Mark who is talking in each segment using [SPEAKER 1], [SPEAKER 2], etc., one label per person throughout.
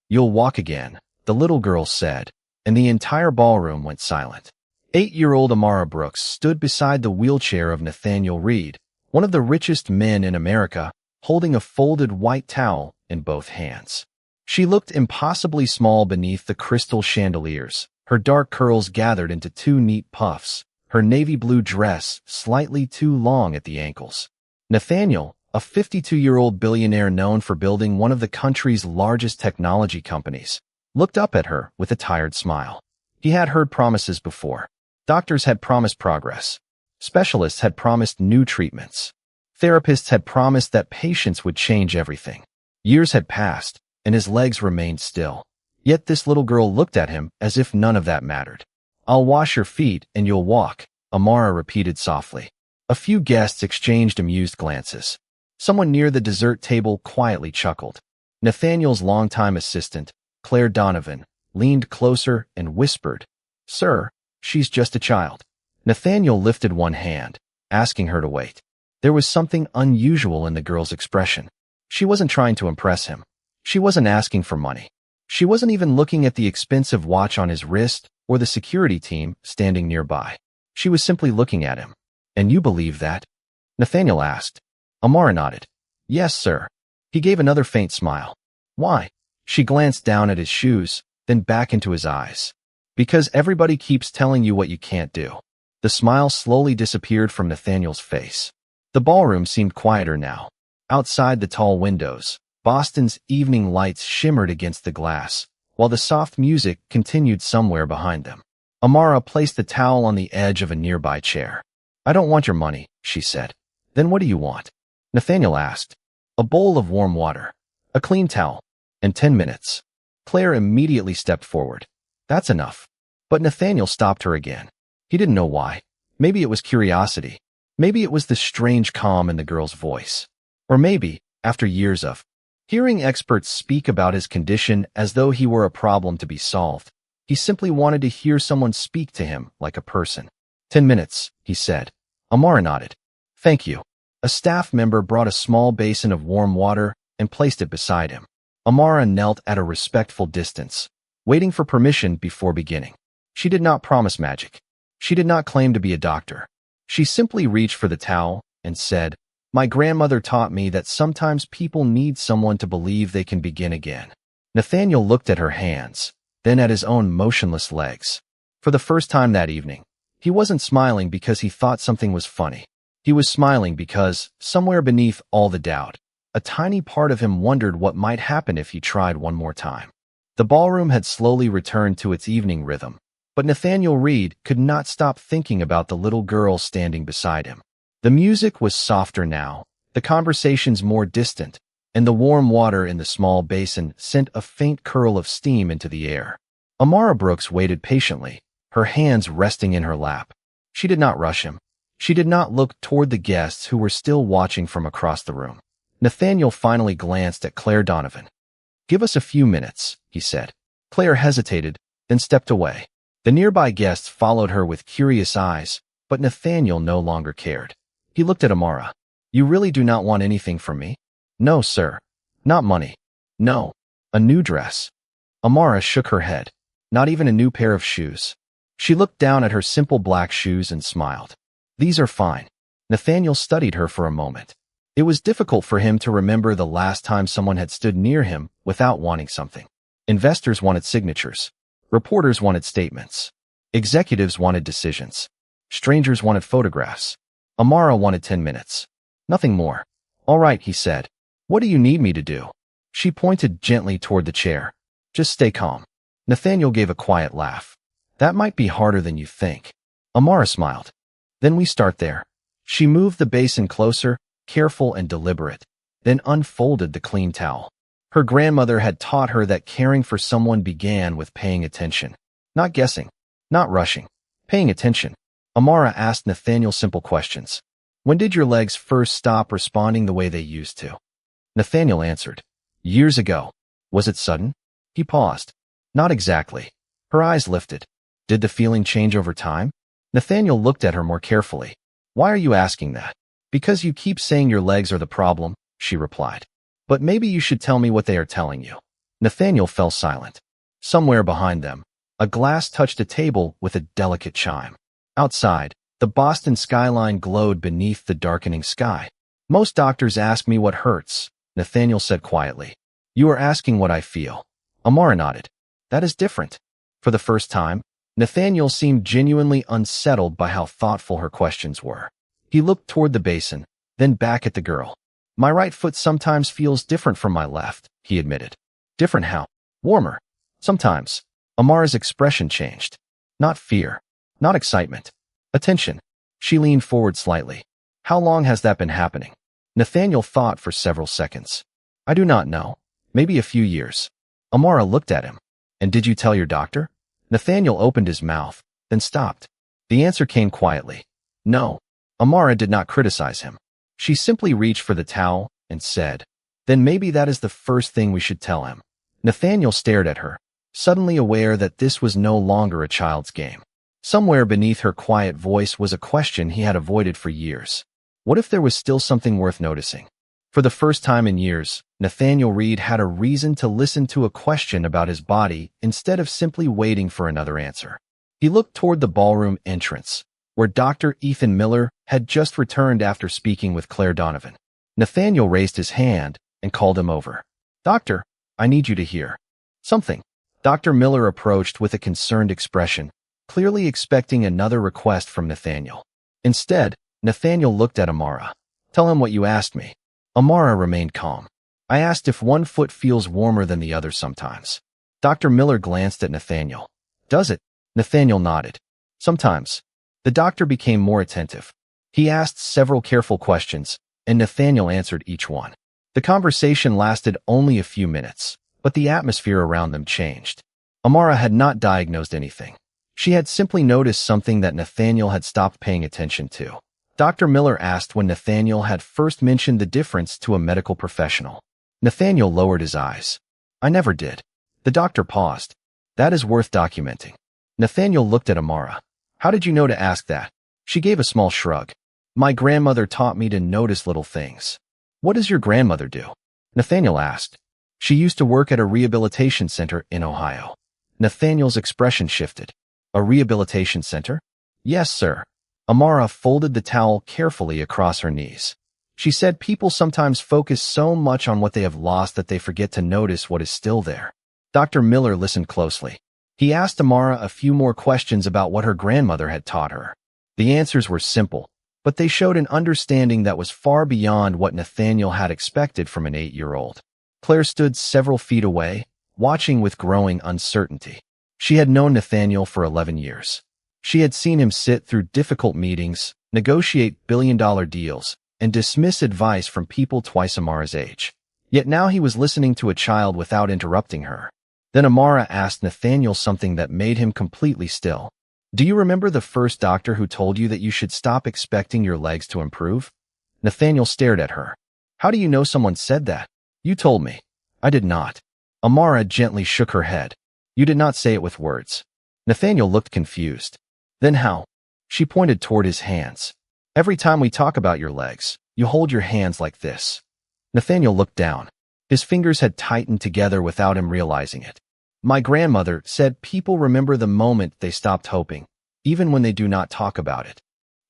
[SPEAKER 1] "You'll walk again," the little girl said, and the entire ballroom went silent. 8-year-old Amara Brooks stood beside the wheelchair of Nathaniel Reed, one of the richest men in America, holding a folded white towel in both hands. She looked impossibly small beneath the crystal chandeliers, her dark curls gathered into 2 neat puffs, her navy blue dress slightly too long at the ankles. Nathaniel, a 52-year-old billionaire known for building one of the country's largest technology companies, looked up at her with a tired smile. He had heard promises before. Doctors had promised progress. Specialists had promised new treatments. Therapists had promised that patients would change everything. Years had passed, and his legs remained still. Yet this little girl looked at him as if none of that mattered. "I'll wash your feet and you'll walk," Amara repeated softly. A few guests exchanged amused glances. Someone near the dessert table quietly chuckled. Nathaniel's longtime assistant, Claire Donovan, leaned closer and whispered, "Sir, she's just a child." Nathaniel lifted one hand, asking her to wait. There was something unusual in the girl's expression. She wasn't trying to impress him. She wasn't asking for money. She wasn't even looking at the expensive watch on his wrist or the security team standing nearby. She was simply looking at him. "And you believe that?" Nathaniel asked. Amara nodded. "Yes, sir." He gave another faint smile. "Why?" She glanced down at his shoes, then back into his eyes. "Because everybody keeps telling you what you can't do." The smile slowly disappeared from Nathaniel's face. The ballroom seemed quieter now. Outside the tall windows, Boston's evening lights shimmered against the glass, while the soft music continued somewhere behind them. Amara placed the towel on the edge of a nearby chair. "I don't want your money," she said. "Then what do you want?" Nathaniel asked. "A bowl of warm water, a clean towel, and 10 minutes. Claire immediately stepped forward. "That's enough." But Nathaniel stopped her again. He didn't know why. Maybe it was curiosity. Maybe it was the strange calm in the girl's voice. Or maybe, after years of hearing experts speak about his condition as though he were a problem to be solved, he simply wanted to hear someone speak to him like a person. 10 minutes, he said. Amara nodded. "Thank you." A staff member brought a small basin of warm water and placed it beside him. Amara knelt at a respectful distance, waiting for permission before beginning. She did not promise magic. She did not claim to be a doctor. She simply reached for the towel and said, "My grandmother taught me that sometimes people need someone to believe they can begin again." Nathaniel looked at her hands, then at his own motionless legs. For the first time that evening, he wasn't smiling because he thought something was funny. He was smiling because, somewhere beneath all the doubt, a tiny part of him wondered what might happen if he tried one more time. The ballroom had slowly returned to its evening rhythm, but Nathaniel Reed could not stop thinking about the little girl standing beside him. The music was softer now, the conversations more distant, and the warm water in the small basin sent a faint curl of steam into the air. Amara Brooks waited patiently, her hands resting in her lap. She did not rush him. She did not look toward the guests who were still watching from across the room. Nathaniel finally glanced at Claire Donovan. "Give us a few minutes," he said. Claire hesitated, then stepped away. The nearby guests followed her with curious eyes, but Nathaniel no longer cared. He looked at Amara. "You really do not want anything from me?" "No, sir. Not money. No. A new dress." Amara shook her head. "Not even a new pair of shoes." She looked down at her simple black shoes and smiled. "These are fine." Nathaniel studied her for a moment. It was difficult for him to remember the last time someone had stood near him without wanting something. Investors wanted signatures. Reporters wanted statements. Executives wanted decisions. Strangers wanted photographs. Amara wanted 10 minutes. Nothing more. "All right," he said. "What do you need me to do?" She pointed gently toward the chair. "Just stay calm." Nathaniel gave a quiet laugh. "That might be harder than you think." Amara smiled. "Then we start there." She moved the basin closer, careful and deliberate, then unfolded the clean towel. Her grandmother had taught her that caring for someone began with paying attention. Not guessing, not rushing, paying attention. Amara asked Nathaniel simple questions. "When did your legs first stop responding the way they used to?" Nathaniel answered, "Years ago." "Was it sudden?" He paused. "Not exactly." Her eyes lifted. "Did the feeling change over time?" Nathaniel looked at her more carefully. "Why are you asking that?" "Because you keep saying your legs are the problem," she replied. "But maybe you should tell me what they are telling you." Nathaniel fell silent. Somewhere behind them, a glass touched a table with a delicate chime. Outside, the Boston skyline glowed beneath the darkening sky. Most doctors ask me what hurts, Nathaniel said quietly. You are asking what I feel. Amara nodded. That is different. For the first time, Nathaniel seemed genuinely unsettled by how thoughtful her questions were. He looked toward the basin, then back at the girl. My right foot sometimes feels different from my left, he admitted. Different how? Warmer. Sometimes. Amara's expression changed. Not fear. Not excitement. Attention. She leaned forward slightly. How long has that been happening? Nathaniel thought for several seconds. I do not know. Maybe a few years. Amara looked at him. And did you tell your doctor? Nathaniel opened his mouth, then stopped. The answer came quietly. No. Amara did not criticize him. She simply reached for the towel and said, Then maybe that is the first thing we should tell him. Nathaniel stared at her, suddenly aware that this was no longer a child's game. Somewhere beneath her quiet voice was a question he had avoided for years. What if there was still something worth noticing? For the first time in years, Nathaniel Reed had a reason to listen to a question about his body instead of simply waiting for another answer. He looked toward the ballroom entrance, where Dr. Ethan Miller had just returned after speaking with Claire Donovan. Nathaniel raised his hand and called him over. Doctor, I need you to hear something. Dr. Miller approached with a concerned expression, clearly expecting another request from Nathaniel. Instead, Nathaniel looked at Amara. Tell him what you asked me. Amara remained calm. I asked if one foot feels warmer than the other sometimes. Dr. Miller glanced at Nathaniel. Does it? Nathaniel nodded. Sometimes. The doctor became more attentive. He asked several careful questions, and Nathaniel answered each one. The conversation lasted only a few minutes, but the atmosphere around them changed. Amara had not diagnosed anything. She had simply noticed something that Nathaniel had stopped paying attention to. Dr. Miller asked when Nathaniel had first mentioned the difference to a medical professional. Nathaniel lowered his eyes. I never did. The doctor paused. That is worth documenting. Nathaniel looked at Amara. How did you know to ask that? She gave a small shrug. My grandmother taught me to notice little things. What does your grandmother do? Nathaniel asked. She used to work at a rehabilitation center in Ohio. Nathaniel's expression shifted. A rehabilitation center? Yes, sir. Amara folded the towel carefully across her knees. She said people sometimes focus so much on what they have lost that they forget to notice what is still there. Dr. Miller listened closely. He asked Amara a few more questions about what her grandmother had taught her. The answers were simple, but they showed an understanding that was far beyond what Nathaniel had expected from an 8-year-old. Claire stood several feet away, watching with growing uncertainty. She had known Nathaniel for 11 years. She had seen him sit through difficult meetings, negotiate billion-dollar deals, and dismiss advice from people twice Amara's age. Yet now he was listening to a child without interrupting her. Then Amara asked Nathaniel something that made him completely still. Do you remember the first doctor who told you that you should stop expecting your legs to improve? Nathaniel stared at her. How do you know someone said that? You told me. I did not. Amara gently shook her head. You did not say it with words. Nathaniel looked confused. Then how? She pointed toward his hands. Every time we talk about your legs, you hold your hands like this. Nathaniel looked down. His fingers had tightened together without him realizing it. My grandmother said people remember the moment they stopped hoping, even when they do not talk about it.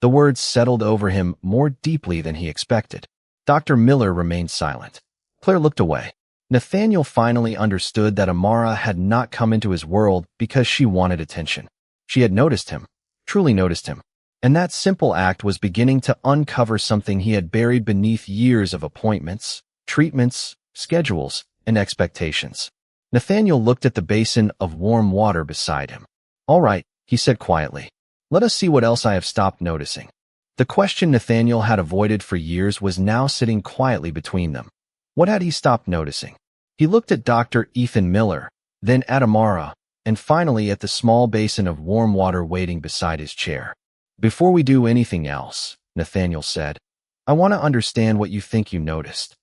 [SPEAKER 1] The words settled over him more deeply than he expected. Dr. Miller remained silent. Claire looked away. Nathaniel finally understood that Amara had not come into his world because she wanted attention. She had noticed him, truly noticed him. And that simple act was beginning to uncover something he had buried beneath years of appointments, treatments, schedules, and expectations. Nathaniel looked at the basin of warm water beside him. All right, he said quietly. Let us see what else I have stopped noticing. The question Nathaniel had avoided for years was now sitting quietly between them. What had he stopped noticing? He looked at Dr. Ethan Miller, then at Amara, and finally at the small basin of warm water waiting beside his chair. Before we do anything else, Nathaniel said, I want to understand what you think you noticed.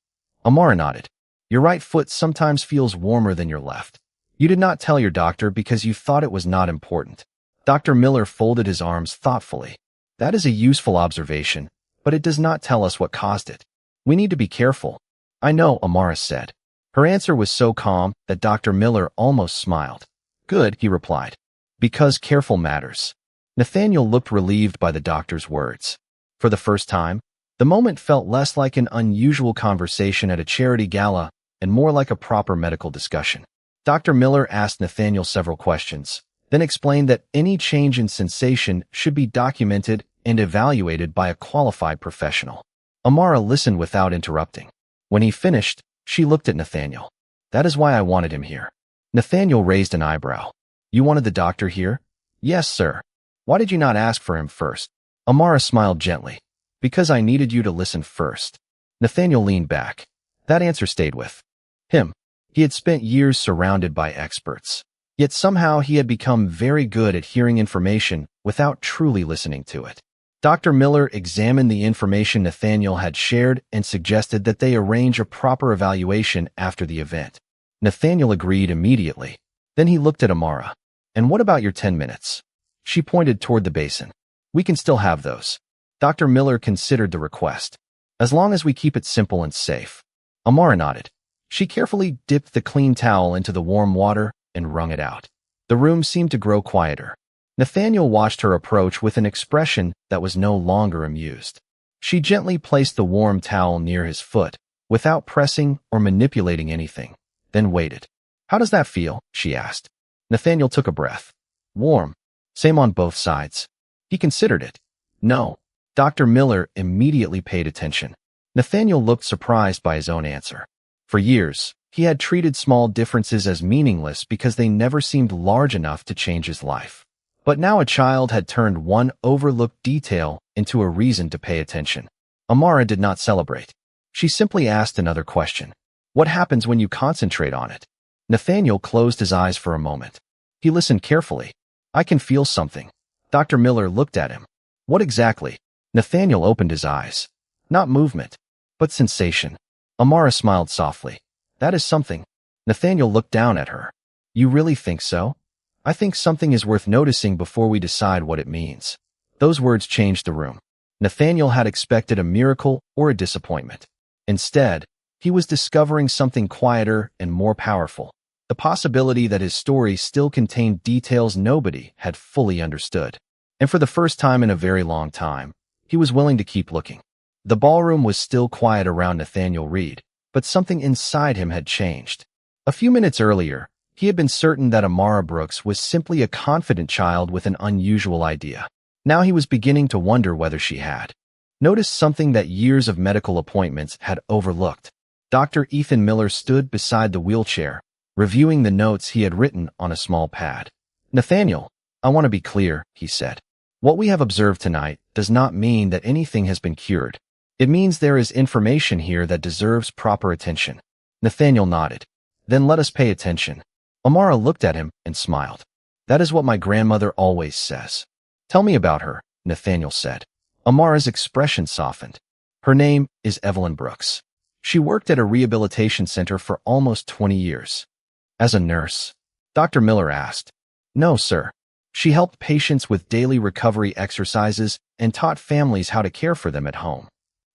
[SPEAKER 1] Amara nodded. Your right foot sometimes feels warmer than your left. You did not tell your doctor because you thought it was not important. Dr. Miller folded his arms thoughtfully. That is a useful observation, but it does not tell us what caused it. We need to be careful. I know, Amara said. Her answer was so calm that Dr. Miller almost smiled. Good, he replied. Because careful matters. Nathaniel looked relieved by the doctor's words. For the first time, the moment felt less like an unusual conversation at a charity gala and more like a proper medical discussion. Dr. Miller asked Nathaniel several questions, then explained that any change in sensation should be documented and evaluated by a qualified professional. Amara listened without interrupting. When he finished, she looked at Nathaniel. That is why I wanted him here. Nathaniel raised an eyebrow. You wanted the doctor here? Yes, sir. Why did you not ask for him first? Amara smiled gently. Because I needed you to listen first. Nathaniel leaned back. That answer stayed with him. He had spent years surrounded by experts. Yet somehow he had become very good at hearing information without truly listening to it. Dr. Miller examined the information Nathaniel had shared and suggested that they arrange a proper evaluation after the event. Nathaniel agreed immediately. Then he looked at Amara. And what about your 10 minutes? She pointed toward the basin. We can still have those. Dr. Miller considered the request. As long as we keep it simple and safe. Amara nodded. She carefully dipped the clean towel into the warm water and wrung it out. The room seemed to grow quieter. Nathaniel watched her approach with an expression that was no longer amused. She gently placed the warm towel near his foot, without pressing or manipulating anything, then waited. How does that feel? She asked. Nathaniel took a breath. Warm. Same on both sides. He considered it. No. Dr. Miller immediately paid attention. Nathaniel looked surprised by his own answer. For years, he had treated small differences as meaningless because they never seemed large enough to change his life. But now a child had turned one overlooked detail into a reason to pay attention. Amara did not celebrate. She simply asked another question. What happens when you concentrate on it? Nathaniel closed his eyes for a moment. He listened carefully. I can feel something. Dr. Miller looked at him. What exactly? Nathaniel opened his eyes. Not movement, but sensation. Amara smiled softly. That is something. Nathaniel looked down at her. You really think so? I think something is worth noticing before we decide what it means. Those words changed the room. Nathaniel had expected a miracle or a disappointment. Instead, he was discovering something quieter and more powerful. The possibility that his story still contained details nobody had fully understood. And for the first time in a very long time, he was willing to keep looking. The ballroom was still quiet around Nathaniel Reed, but something inside him had changed. A few minutes earlier, he had been certain that Amara Brooks was simply a confident child with an unusual idea. Now he was beginning to wonder whether she had noticed something that years of medical appointments had overlooked. Dr. Ethan Miller stood beside the wheelchair, reviewing the notes he had written on a small pad. Nathaniel, I want to be clear, he said. What we have observed tonight does not mean that anything has been cured. It means there is information here that deserves proper attention. Nathaniel nodded. Then let us pay attention. Amara looked at him and smiled. That is what my grandmother always says. Tell me about her, Nathaniel said. Amara's expression softened. Her name is Evelyn Brooks. She worked at a rehabilitation center for almost 20 years. As a nurse? Dr. Miller asked. No, sir. She helped patients with daily recovery exercises and taught families how to care for them at home.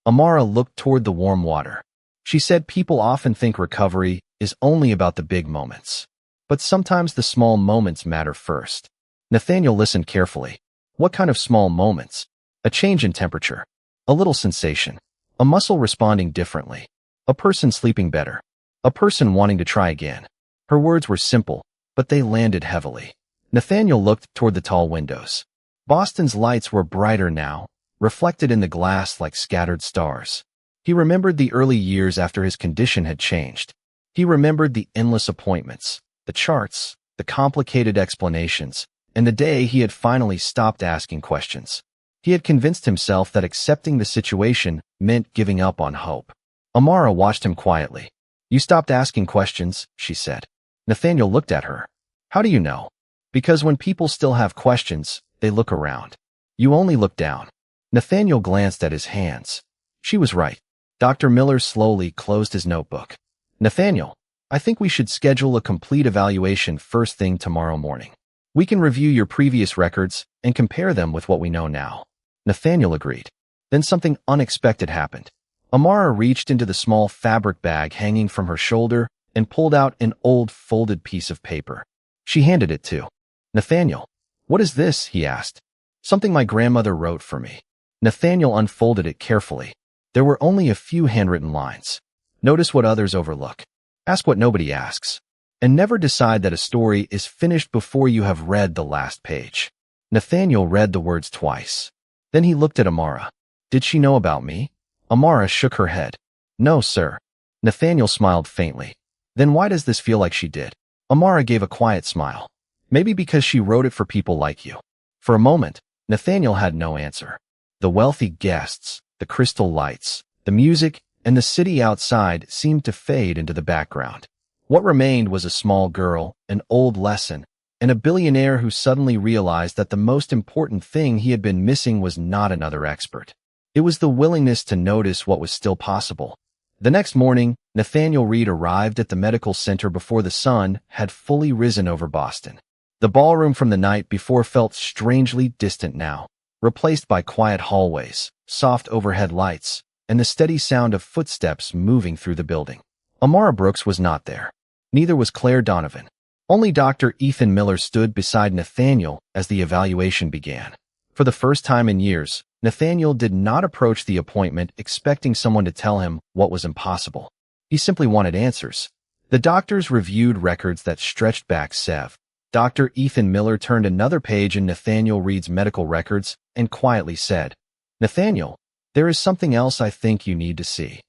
[SPEAKER 1] Amara looked toward the warm water. She said people often think recovery is only about the big moments. But sometimes the small moments matter first. Nathaniel listened carefully. What kind of small moments? A change in temperature. A little sensation. A muscle responding differently. A person sleeping better. A person wanting to try again. Her words were simple, but they landed heavily. Nathaniel looked toward the tall windows. Boston's lights were brighter now, reflected in the glass like scattered stars. He remembered the early years after his condition had changed. He remembered the endless appointments, the charts, the complicated explanations, and the day he had finally stopped asking questions. He had convinced himself that accepting the situation meant giving up on hope. Amara watched him quietly. You stopped asking questions, she said. Nathaniel looked at her. How do you know? Because when people still have questions, they look around. You only look down. Nathaniel glanced at his hands. She was right. Dr. Miller slowly closed his notebook. Nathaniel, I think we should schedule a complete evaluation first thing tomorrow morning. We can review your previous records and compare them with what we know now. Nathaniel agreed. Then something unexpected happened. Amara reached into the small fabric bag hanging from her shoulder and pulled out an old folded piece of paper. She handed it to Nathaniel. "What is this?" he asked. "Something my grandmother wrote for me." Nathaniel unfolded it carefully. There were only a few handwritten lines. "Notice what others overlook. Ask what nobody asks. And never decide that a story is finished before you have read the last page." Nathaniel read the words twice. Then he looked at Amara. "Did she know about me?" Amara shook her head. "No, sir." Nathaniel smiled faintly. "Then why does this feel like she did?" Amara gave a quiet smile. "Maybe because she wrote it for people like you." For a moment, Nathaniel had no answer. The wealthy guests, the crystal lights, the music, and the city outside seemed to fade into the background. What remained was a small girl, an old lesson, and a billionaire who suddenly realized that the most important thing he had been missing was not another expert. It was the willingness to notice what was still possible. The next morning, Nathaniel Reed arrived at the medical center before the sun had fully risen over Boston. The ballroom from the night before felt strangely distant now, replaced by quiet hallways, soft overhead lights, and the steady sound of footsteps moving through the building. Amara Brooks was not there. Neither was Claire Donovan. Only Dr. Ethan Miller stood beside Nathaniel as the evaluation began. For the first time in years, Nathaniel did not approach the appointment expecting someone to tell him what was impossible. He simply wanted answers. The doctors reviewed records that stretched back sev. Dr. Ethan Miller turned another page in Nathaniel Reed's medical records and quietly said, "Nathaniel, there is something else I think you need to see."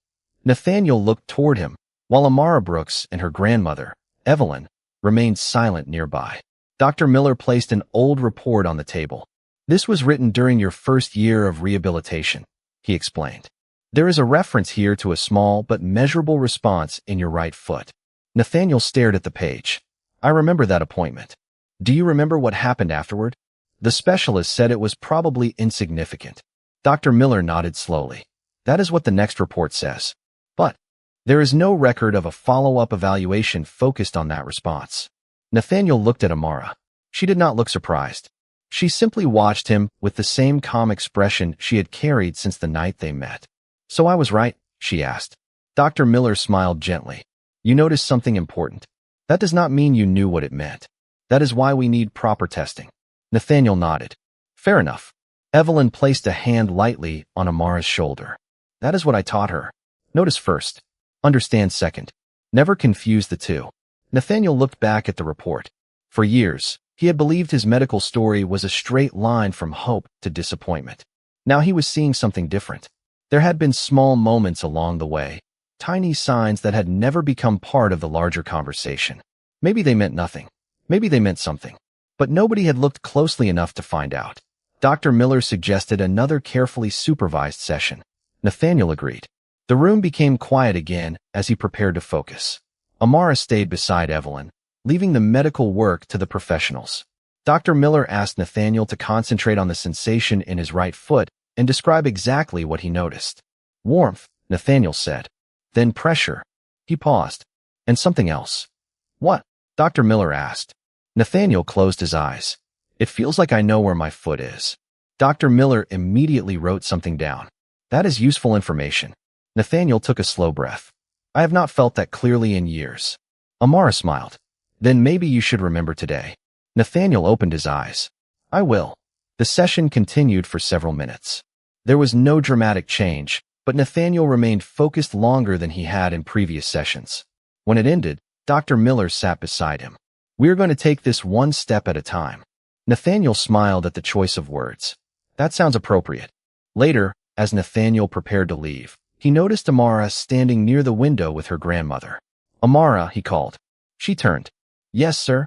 [SPEAKER 1] Nathaniel looked toward him, while Amara Brooks and her grandmother, Evelyn, remained silent nearby. Dr. Miller placed an old report on the table. "This was written during your first year of rehabilitation," he explained. "There is a reference here to a small but measurable response in your right foot." Nathaniel stared at the page. "I remember that appointment." "Do you remember what happened afterward?" "The specialist said it was probably insignificant." Dr. Miller nodded slowly. "That is what the next report says. But there is no record of a follow-up evaluation focused on that response." Nathaniel looked at Amara. She did not look surprised. She simply watched him with the same calm expression she had carried since the night they met. "So I was right?" she asked. Dr. Miller smiled gently. "You noticed something important. That does not mean you knew what it meant. That is why we need proper testing." Nathaniel nodded. "Fair enough." Evelyn placed a hand lightly on Amara's shoulder. "That is what I taught her. Notice first. Understand second. Never confuse the two." Nathaniel looked back at the report. For years, he had believed his medical story was a straight line from hope to disappointment. Now he was seeing something different. There had been small moments along the way, tiny signs that had never become part of the larger conversation. Maybe they meant nothing. Maybe they meant something. But nobody had looked closely enough to find out. Dr. Miller suggested another carefully supervised session. Nathaniel agreed. The room became quiet again as he prepared to focus. Amara stayed beside Evelyn, leaving the medical work to the professionals. Dr. Miller asked Nathaniel to concentrate on the sensation in his right foot and describe exactly what he noticed. "Warmth," Nathaniel said. "Then pressure." He paused. "And something else." "What?" Dr. Miller asked. Nathaniel closed his eyes. "It feels like I know where my foot is." Dr. Miller immediately wrote something down. "That is useful information." Nathaniel took a slow breath. "I have not felt that clearly in years." Amara smiled. "Then maybe you should remember today." Nathaniel opened his eyes. "I will." The session continued for several minutes. There was no dramatic change, but Nathaniel remained focused longer than he had in previous sessions. When it ended, Dr. Miller sat beside him. "We are going to take this one step at a time." Nathaniel smiled at the choice of words. "That sounds appropriate." Later, as Nathaniel prepared to leave, he noticed Amara standing near the window with her grandmother. "Amara," he called. She turned. "Yes, sir."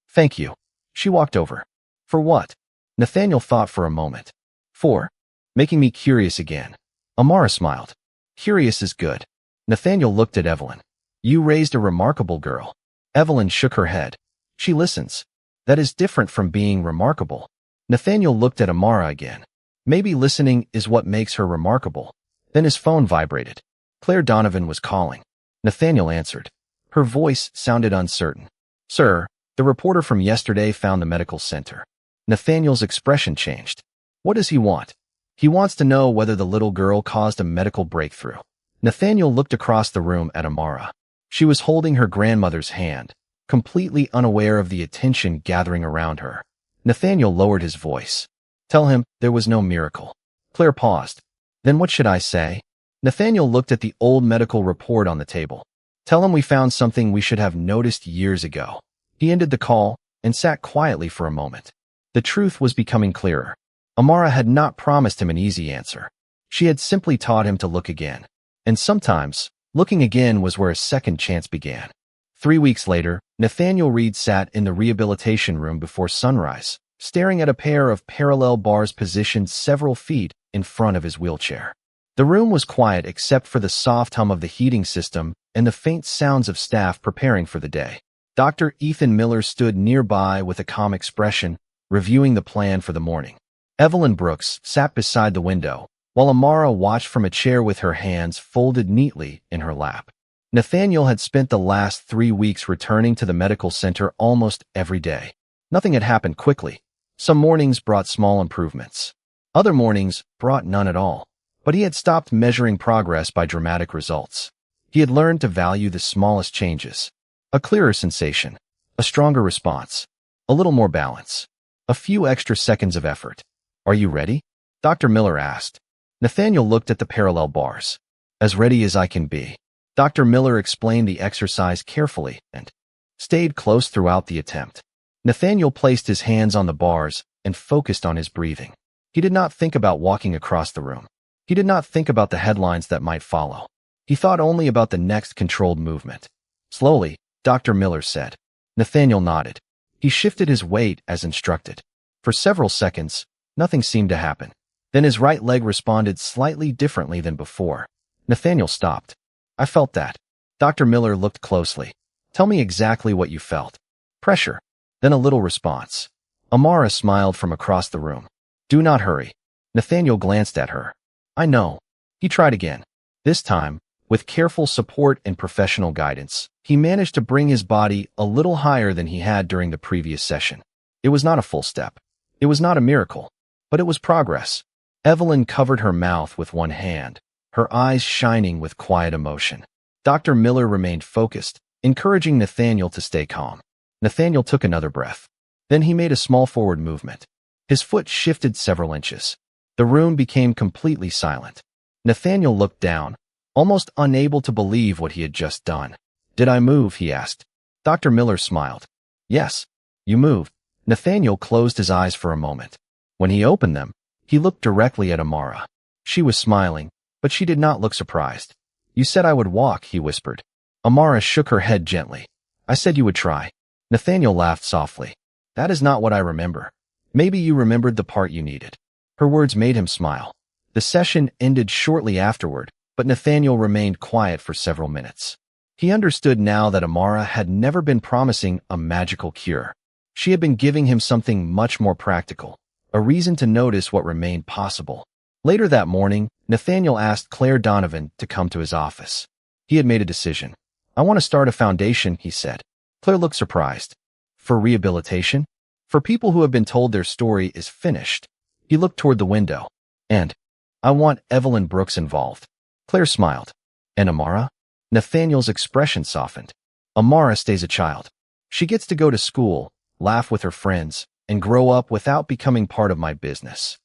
[SPEAKER 1] "Thank you." She walked over. "For what?" Nathaniel thought for a moment. "For making me curious again." Amara smiled. "Curious is good." Nathaniel looked at Evelyn. "You raised a remarkable girl." Evelyn shook her head. "She listens. That is different from being remarkable." Nathaniel looked at Amara again. "Maybe listening is what makes her remarkable." Then his phone vibrated. Claire Donovan was calling. Nathaniel answered. Her voice sounded uncertain. "Sir, the reporter from yesterday found the medical center." Nathaniel's expression changed. "What does he want?" "He wants to know whether the little girl caused a medical breakthrough." Nathaniel looked across the room at Amara. She was holding her grandmother's hand, completely unaware of the attention gathering around her. Nathaniel lowered his voice. Tell him there was no miracle. Claire paused. Then what should I say? Nathaniel looked at the old medical report on the table. Tell him we found something we should have noticed years ago. He ended the call and sat quietly for a moment. The truth was becoming clearer. Amara had not promised him an easy answer. She had simply taught him to look again. And sometimes, looking again was where a second chance began. 3 weeks later, Nathaniel Reed sat in the rehabilitation room before sunrise, staring at a pair of parallel bars positioned several feet in front of his wheelchair. The room was quiet except for the soft hum of the heating system and the faint sounds of staff preparing for the day. Dr. Ethan Miller stood nearby with a calm expression, reviewing the plan for the morning. Evelyn Brooks sat beside the window, while Amara watched from a chair with her hands folded neatly in her lap. Nathaniel had spent the last 3 weeks returning to the medical center almost every day. Nothing had happened quickly. Some mornings brought small improvements. Other mornings brought none at all. But he had stopped measuring progress by dramatic results. He had learned to value the smallest changes. A clearer sensation, a stronger response, a little more balance, a few extra seconds of effort. Are you ready? Dr. Miller asked. Nathaniel looked at the parallel bars. As ready as I can be. Dr. Miller explained the exercise carefully and stayed close throughout the attempt. Nathaniel placed his hands on the bars and focused on his breathing. He did not think about walking across the room. He did not think about the headlines that might follow. He thought only about the next controlled movement. Slowly, Dr. Miller said. Nathaniel nodded. He shifted his weight as instructed. For several seconds, nothing seemed to happen. Then his right leg responded slightly differently than before. Nathaniel stopped. I felt that. Dr. Miller looked closely. Tell me exactly what you felt. Pressure. Then a little response. Amara smiled from across the room. Do not hurry. Nathaniel glanced at her. I know. He tried again. This time, with careful support and professional guidance, he managed to bring his body a little higher than he had during the previous session. It was not a full step. It was not a miracle. But it was progress. Evelyn covered her mouth with one hand, her eyes shining with quiet emotion. Dr. Miller remained focused, encouraging Nathaniel to stay calm. Nathaniel took another breath. Then he made a small forward movement. His foot shifted several inches. The room became completely silent. Nathaniel looked down, almost unable to believe what he had just done. Did I move? He asked. Dr. Miller smiled. Yes, you moved. Nathaniel closed his eyes for a moment. When he opened them, he looked directly at Amara. She was smiling, but she did not look surprised. You said I would walk, he whispered. Amara shook her head gently. I said you would try. Nathaniel laughed softly. That is not what I remember. Maybe you remembered the part you needed. Her words made him smile. The session ended shortly afterward, but Nathaniel remained quiet for several minutes. He understood now that Amara had never been promising a magical cure. She had been giving him something much more practical, a reason to notice what remained possible. Later that morning, Nathaniel asked Claire Donovan to come to his office. He had made a decision. I want to start a foundation, he said. Claire looked surprised. For rehabilitation? For people who have been told their story is finished. He looked toward the window. And I want Evelyn Brooks involved. Claire smiled. And Amara? Nathaniel's expression softened. Amara stays a child. She gets to go to school, laugh with her friends, and grow up without becoming part of my business.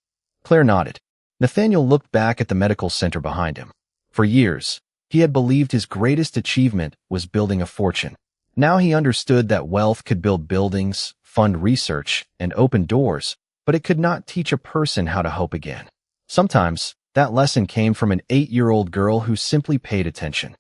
[SPEAKER 1] Claire nodded. Nathaniel looked back at the medical center behind him. For years, he had believed his greatest achievement was building a fortune. Now he understood that wealth could build buildings, fund research, and open doors, but it could not teach a person how to hope again. Sometimes, that lesson came from an 8-year-old girl who simply paid attention.